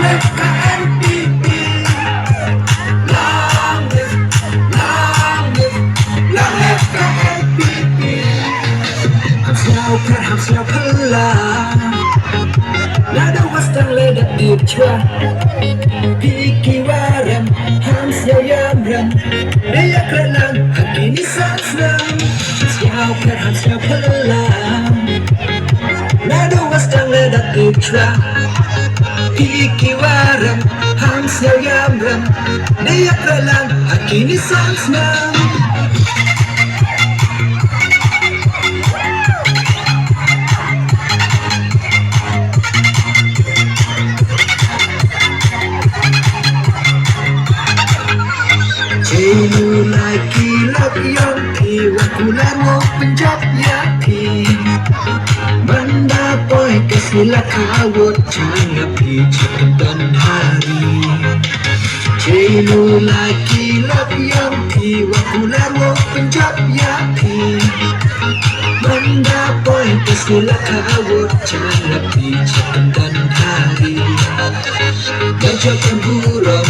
live KNPP. Long live, long live, long live KNPP. Hamsel pala Nada wastang ledak dirja Piki waram Hamsel yamram Daya kerenang Hakini sansram Hamsel pala Nada wastang ledak dirja Piki waram Hamsel yamram Daya kerenang Hakini sansram. Mulai kilap yang pi waktu lama penjap ya pi mendapai kesilat awat jangan pi cepetan hari. Mulai kilap yang pi waktu lama penjap ya pi mendapai kesilat awat jangan pi cepetan hari. Bacakan buram